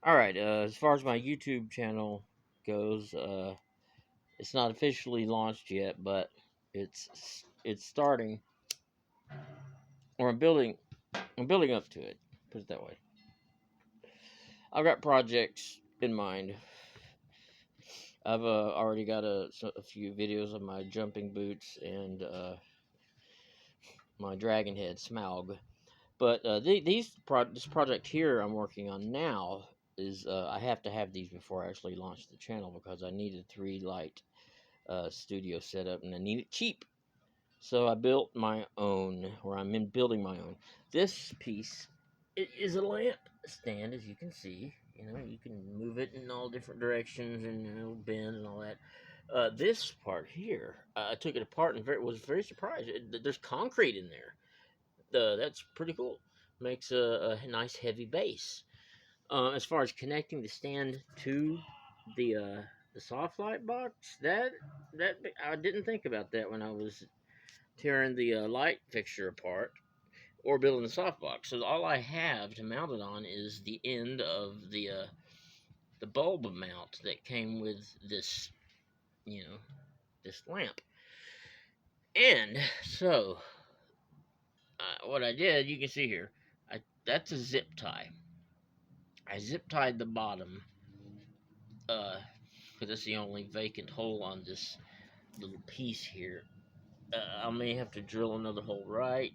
Alright, as far as my YouTube channel goes, it's not officially launched yet, but it's starting, or I'm building up to it. Put it that way. I've got projects in mind. I've already got a few videos of my jumping boots and my dragon head Smaug. But this project here I'm working on now is I have to have these before I actually launch the channel because I need a 3 light studio setup and I need it cheap. So I built my own, or I'm building my own. This piece, it is a lamp stand, as you can see. You know, you can move it in all different directions and it'll bend and all that. This part here, I took it apart and was very surprised. There's concrete in there. That's pretty cool. Makes a nice heavy base. As far as connecting the stand to the soft light box, that I didn't think about that when I was tearing the light fixture apart or building the softbox. So all I have to mount it on is the end of the bulb mount that came with this, this lamp. And so what I did, you can see here, that's a zip tie. I zip tied the bottom because that's the only vacant hole on this little piece here. I may have to drill another hole right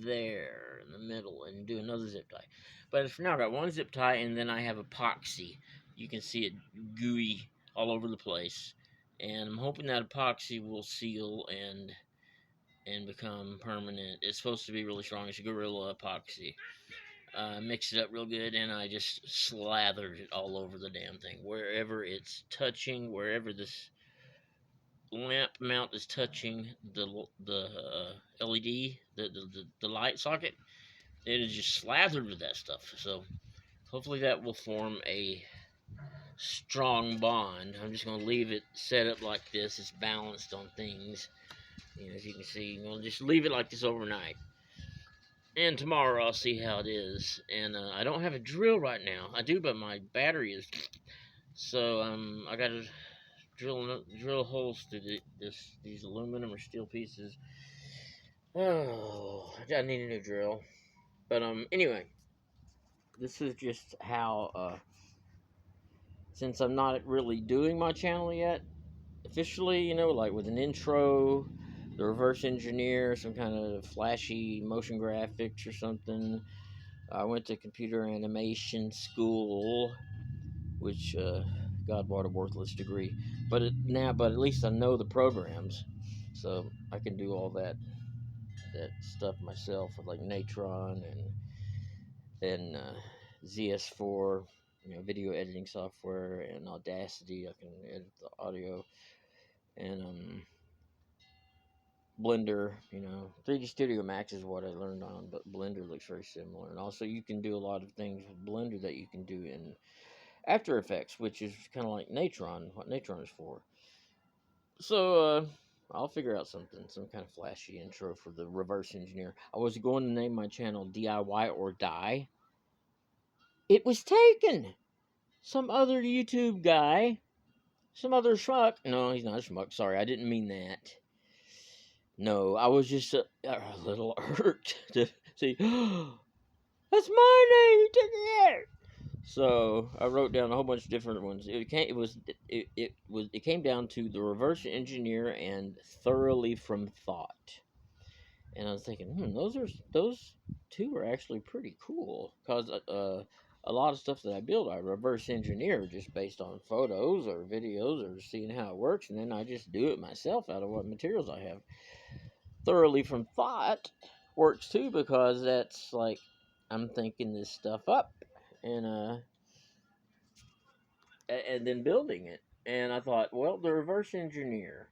there in the middle and do another zip tie. But for now, I got one zip tie and then I have epoxy. You can see it gooey all over the place. And I'm hoping that epoxy will seal and become permanent. It's supposed to be really strong. It's a Gorilla epoxy. Mixed it up real good and I just slathered it all over the damn thing. Wherever it's touching, wherever this lamp mount is touching the LED, the light socket, it is just slathered with that stuff. So hopefully that will form a strong bond. I'm just going to leave it set up like this. It's balanced on things. As you can see, I'm going to just leave it like this overnight. And tomorrow I'll see how it is. And I don't have a drill right now. I do, but my battery is. So I got to drill holes through these aluminum or steel pieces. Oh, I need a new drill. But anyway, this is just how since I'm not really doing my channel yet officially, like with an intro, the reverse engineer, some kind of flashy motion graphics or something. I went to computer animation school, which God, what a worthless degree. But at least I know the programs, so I can do all that stuff myself with like Natron and ZS4, video editing software, and Audacity. I can edit the audio, and Blender. 3D Studio Max is what I learned on, but Blender looks very similar. And also, you can do a lot of things with Blender that you can do in After Effects, which is kind of like Natron. What Natron is for. So I'll figure out some kind of flashy intro for the reverse engineer. I was going to name my channel DIY or Die. It was taken. Some other YouTube guy, some other schmuck. No, he's not a schmuck. Sorry, I didn't mean that. No, I was just a little irked to see. That's my name. You took it. So I wrote down a whole bunch of different ones. It came down to the reverse engineer and thoroughly from thought. And I was thinking, those two are actually pretty cool because a lot of stuff that I build, I reverse engineer just based on photos or videos or seeing how it works, and then I just do it myself out of what materials I have. Thoroughly from thought works too because that's like I'm thinking this stuff up and then building it. And I thought, well, the reverse engineer.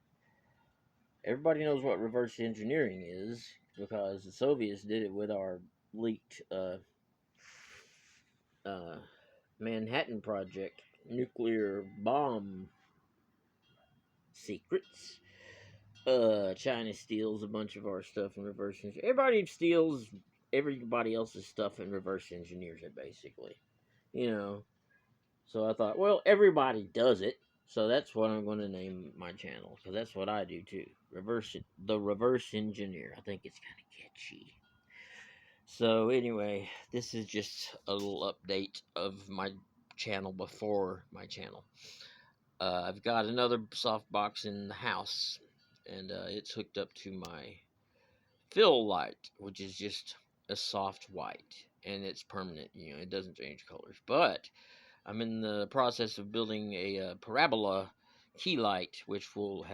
Everybody knows what reverse engineering is because the Soviets did it with our leaked Manhattan Project nuclear bomb secrets. China steals a bunch of our stuff in reverse engineering. Everybody steals everybody else's stuff and reverse engineers it, basically. you know. So I thought, well, everybody does it, so that's what I'm going to name my channel. So that's what I do too. The reverse engineer. I think it's kind of catchy. So anyway, this is just a little update of my channel before my channel. I've got another softbox in the house, and it's hooked up to my fill light, which is just a soft white, and it's permanent. You know, it doesn't change colors. But I'm in the process of building a parabola key light, which will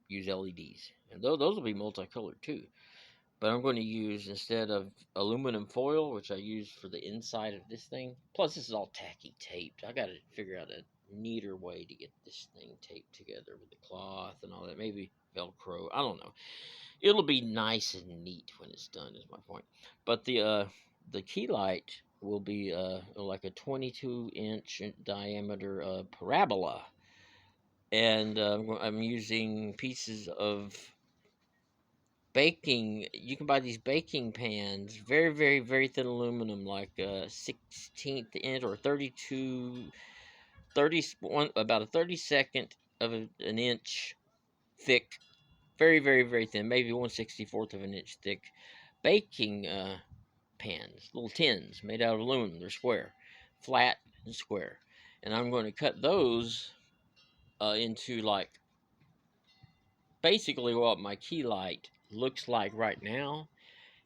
use LEDs, and those will be multicolored too. But I'm going to use, instead of aluminum foil, which I use for the inside of this thing. Plus, this is all tacky taped. I got to figure out a neater way to get this thing taped together with the cloth and all that. Maybe Velcro. I don't know. It'll be nice and neat when it's done. Is my point. But the key light will be like a 22-inch diameter parabola, and I'm using pieces of baking. You can buy these baking pans, very, very, very thin aluminum, like a 16th inch or 31, about a 32nd of an inch thick, very, very, very thin, maybe 1/64 of an inch thick baking pans, little tins made out of aluminum. They're square, flat and square, and I'm going to cut those into, like, basically what my key light looks like right now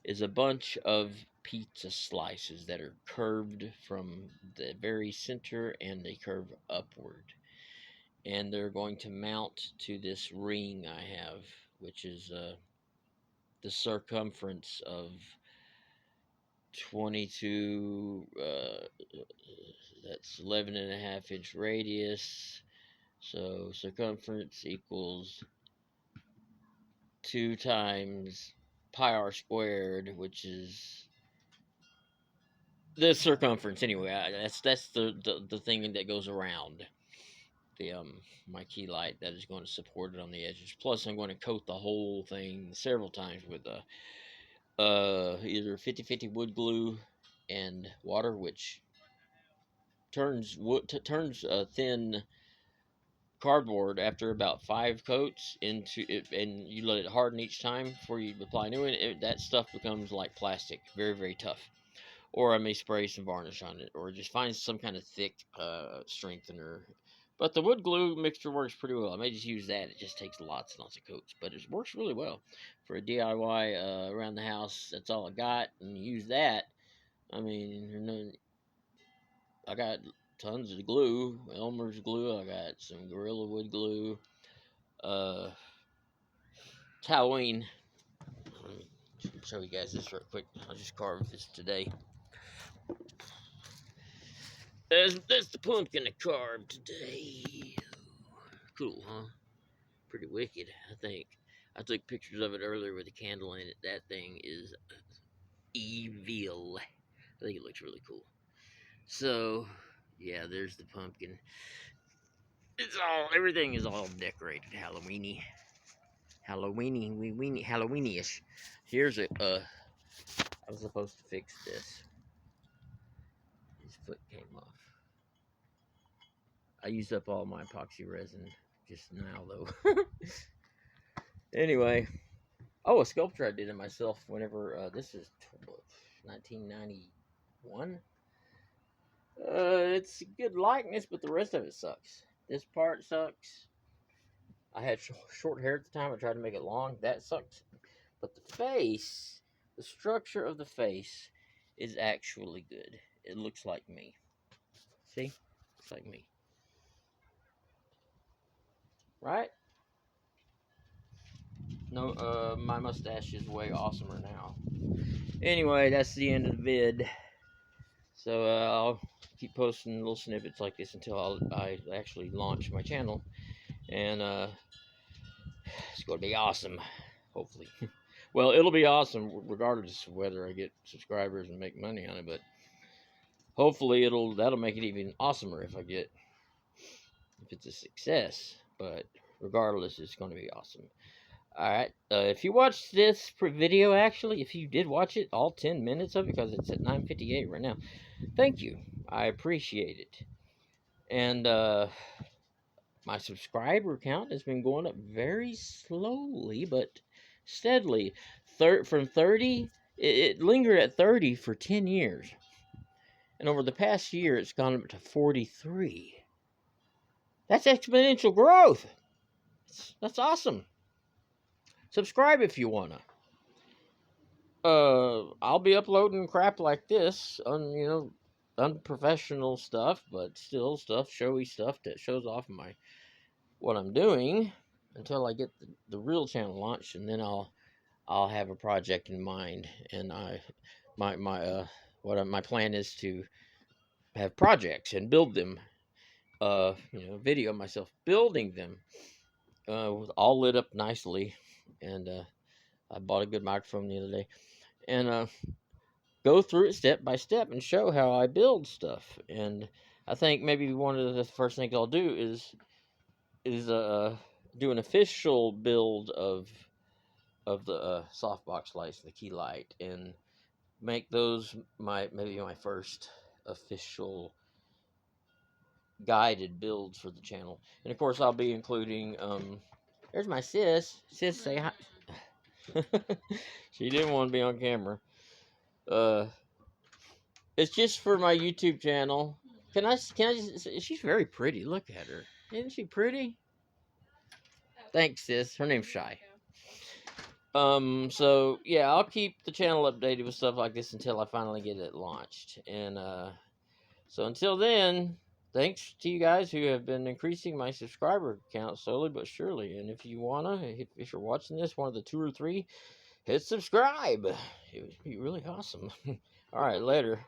is a bunch of pizza slices that are curved from the very center, and they curve upward. And they're going to mount to this ring I have, which is the circumference of 22, that's 11.5 inch radius. So circumference equals 2 times pi r squared, which is the circumference. Anyway, that's the thing that goes around the my key light that is going to support it on the edges. Plus, I'm going to coat the whole thing several times with either 50/50 wood glue and water, which turns thin cardboard after about 5 coats into it, and you let it harden each time before you apply new one. That stuff becomes like plastic, very, very tough. Or I may spray some varnish on it, or just find some kind of thick strengthener. But the wood glue mixture works pretty well. I may just use that. It just takes lots and lots of coats, but it works really well for a DIY around the house. That's all I got, and use that. I mean, I got tons of glue, Elmer's glue. I got some Gorilla Wood glue. It's Halloween. Let me show you guys this real quick. I just carved this today. That's the pumpkin I carved today. Cool, huh? Pretty wicked, I think. I took pictures of it earlier with a candle in it. That thing is evil. I think it looks really cool. So, yeah, there's the pumpkin. Everything is all decorated Halloweeny. Halloweeny-ish. Here's I was supposed to fix this. His foot came off. I used up all my epoxy resin just now, though. Anyway, a sculpture I did it myself whenever, this is 1991. It's a good likeness, but the rest of it sucks. This part sucks. I had short hair at the time. I tried to make it long. That sucks. But the face, the structure of the face is actually good. It looks like me. See? Looks like me. Right? No, my mustache is way awesomer now. Anyway, that's the end of the vid. So I'll keep posting little snippets like this until I actually launch my channel. And it's going to be awesome, hopefully. Well, it'll be awesome regardless of whether I get subscribers and make money on it, but hopefully that'll make it even awesomer if it's a success. But regardless, it's going to be awesome. All right. If you watched this video, actually, if you did watch it, all 10 minutes of it, because it's at 9:58 right now, thank you. I appreciate it. And my subscriber count has been going up very slowly but steadily. From 30, it lingered at 30 for 10 years. And over the past year, it's gone up to 43. That's exponential growth. That's awesome. Subscribe if you wanna. I'll be uploading crap like this on unprofessional stuff, but still stuff, showy stuff that shows off what I'm doing until I get the real channel launched, and then I'll have a project in mind, and my plan is to have projects and build them. Video myself building them, all lit up nicely, and I bought a good microphone the other day, and go through it step by step and show how I build stuff. And I think maybe one of the first things I'll do is do an official build of the softbox lights, the key light, and make those maybe my first official guided builds for the channel. And of course, I'll be including there's my sis. Sis, say hi. She didn't want to be on camera. It's just for my YouTube channel. Can I just, she's very pretty. Look at her. Isn't she pretty? Thanks, sis. Her name's Shy. So yeah, I'll keep the channel updated with stuff like this until I finally get it launched. And so until then, thanks to you guys who have been increasing my subscriber count slowly but surely. And if you wanna, if you're watching this, one of the 2 or 3, hit subscribe. It would be really awesome. All right, later.